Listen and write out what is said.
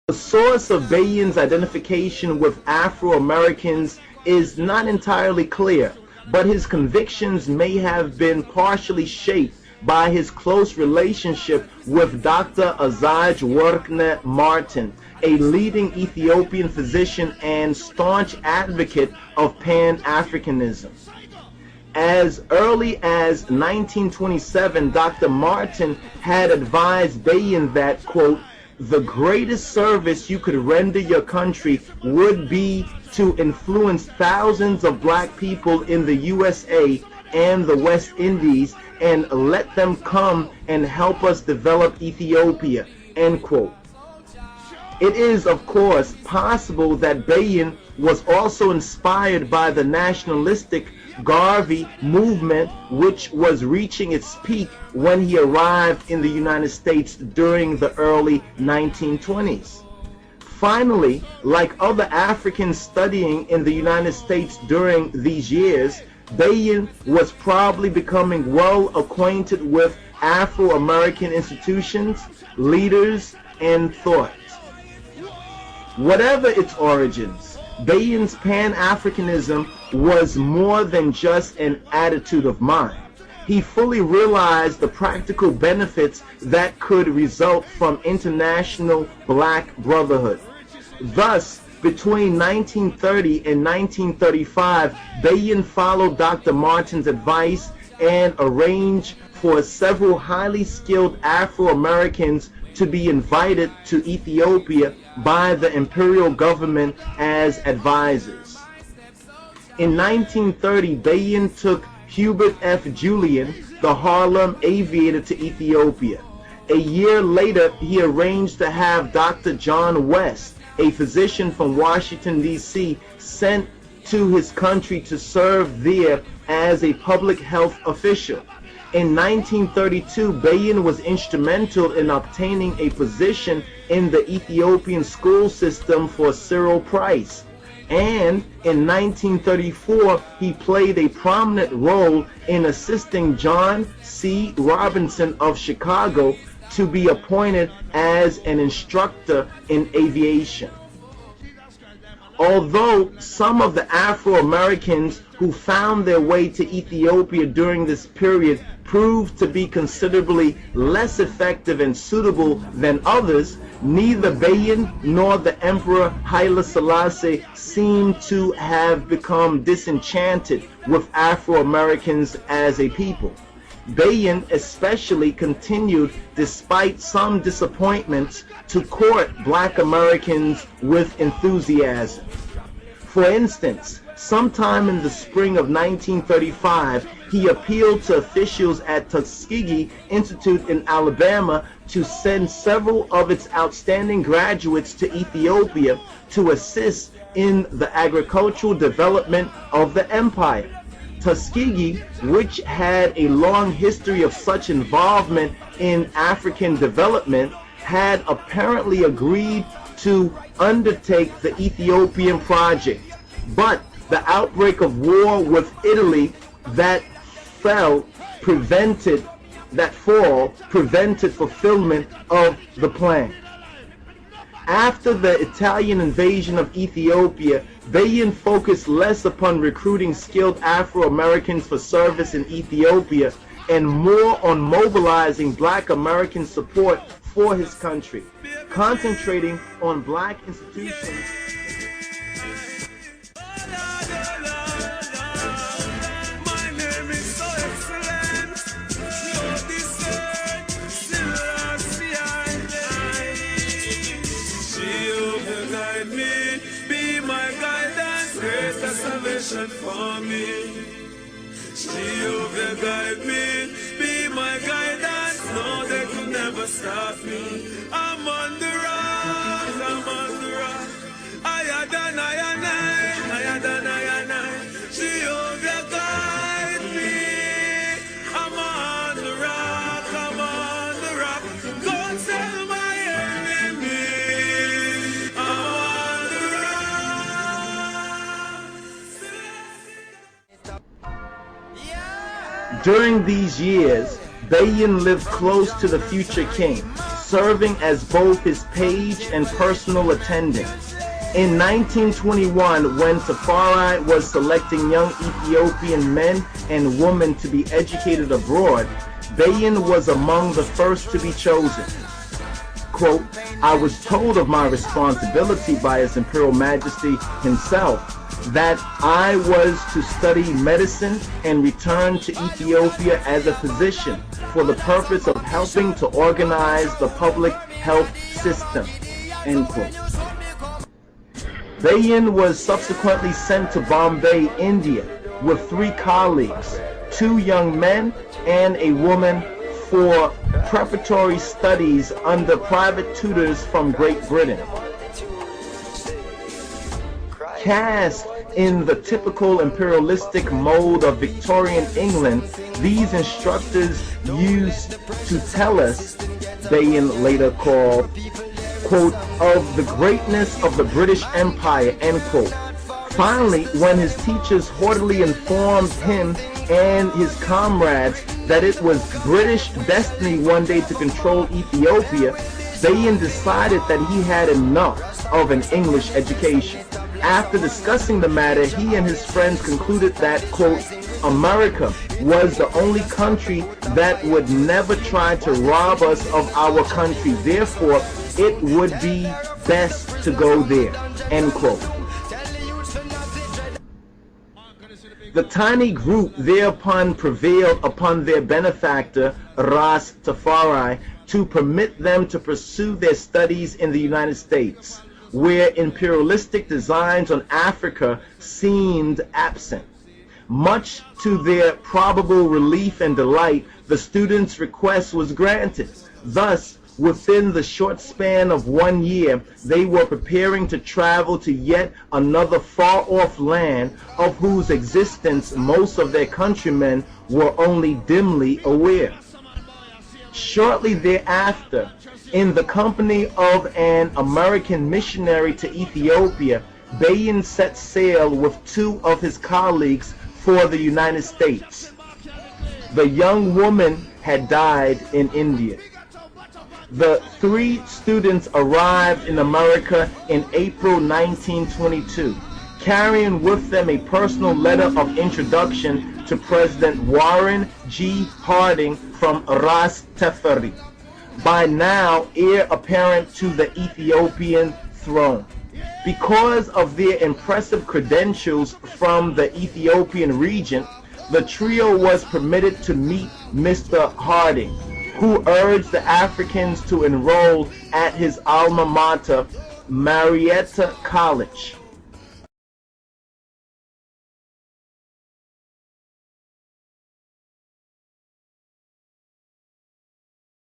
The source of Bayen's identification with Afro-Americans is not entirely clear, but his convictions may have been partially shaped by his close relationship with Dr. Azaj Workne Martin, a leading Ethiopian physician and staunch advocate of Pan-Africanism. As early as 1927, Dr. Martin had advised Bayen that, quote, "The greatest service you could render your country would be to influence thousands of black people in the USA and the West Indies and let them come and help us develop Ethiopia," end quote. It is, of course, possible that Bayen was also inspired by the nationalistic Garvey movement, which was reaching its peak when he arrived in the United States during the early 1920s. Finally, like other Africans studying in the United States during these years, Bayen was probably becoming well acquainted with Afro-American institutions, leaders, and thought. Whatever its origins, Bayen's Pan-Africanism was more than just an attitude of mind. He fully realized the practical benefits that could result from international black brotherhood. Thus, between 1930 and 1935, Bayen followed Dr. Martin's advice and arranged for several highly skilled Afro-Americans to be invited to Ethiopia by the imperial government as advisors. In 1930, Bayen took Hubert F. Julian, the Harlem aviator, to Ethiopia. A year later, he arranged to have Dr. John West, a physician from Washington, D.C., sent to his country to serve there as a public health official. In 1932, Bayen was instrumental in obtaining a position in the Ethiopian school system for Cyril Price. And in 1934, he played a prominent role in assisting John C. Robinson of Chicago to be appointed as an instructor in aviation. Although some of the Afro-Americans who found their way to Ethiopia during this period proved to be considerably less effective and suitable than others, neither Bayen nor the Emperor Haile Selassie seemed to have become disenchanted with Afro-Americans as a people. Bayen especially continued, despite some disappointments, to court black Americans with enthusiasm. For instance, sometime in the spring of 1935, he appealed to officials at Tuskegee Institute in Alabama to send several of its outstanding graduates to Ethiopia to assist in the agricultural development of the empire. Tuskegee, which had a long history of such involvement in African development, had apparently agreed to undertake the Ethiopian project, but the outbreak of war with Italy that fall prevented fulfillment of the plan. After the Italian invasion of Ethiopia, Bayen focused less upon recruiting skilled Afro-Americans for service in Ethiopia and more on mobilizing black American support for his country, concentrating on black institutions. For me, Jehovah guide me, be my guidance. No, they could never stop me. I'm on the rock, I'm on the rock. I had an Jehovah guide me. I'm on the rock, I'm on the rock. Go tell my enemy, I'm on the rock. During these years, Bayen lived close to the future king, serving as both his page and personal attendant. In 1921, when Tafari was selecting young Ethiopian men and women to be educated abroad, Bayen was among the first to be chosen. Quote, I was told of my responsibility by His Imperial Majesty himself that I was to study medicine and return to Ethiopia as a physician for the purpose of helping to organize the public health system. End quote. Bayen was subsequently sent to Bombay, India, with 3 colleagues, 2 young men and a woman, for preparatory studies under private tutors from Great Britain. Cast in the typical imperialistic mode of Victorian England, these instructors used to tell us, Bayen later called, quote, of the greatness of the British Empire, end quote. Finally, when his teachers haughtily informed him and his comrades that it was British destiny one day to control Ethiopia, Bayen decided that he had enough of an English education. After discussing the matter, he and his friends concluded that, quote, America was the only country that would never try to rob us of our country. Therefore, it would be best to go there, end quote. The tiny group thereupon prevailed upon their benefactor, Ras Tafari, to permit them to pursue their studies in the United States, where imperialistic designs on Africa seemed absent. Much to their probable relief and delight, the students' request was granted. Thus, within the short span of 1 year, they were preparing to travel to yet another far-off land of whose existence most of their countrymen were only dimly aware. Shortly thereafter, in the company of an American missionary to Ethiopia, Bayen set sail with 2 of his colleagues for the United States. The young woman had died in India. The 3 students arrived in America in April 1922, carrying with them a personal letter of introduction to President Warren G. Harding from Ras Teferi, by now heir apparent to the Ethiopian throne. Because of their impressive credentials from the Ethiopian region, the trio was permitted to meet Mr. Harding, who urged the Africans to enroll at his alma mater, Marietta College.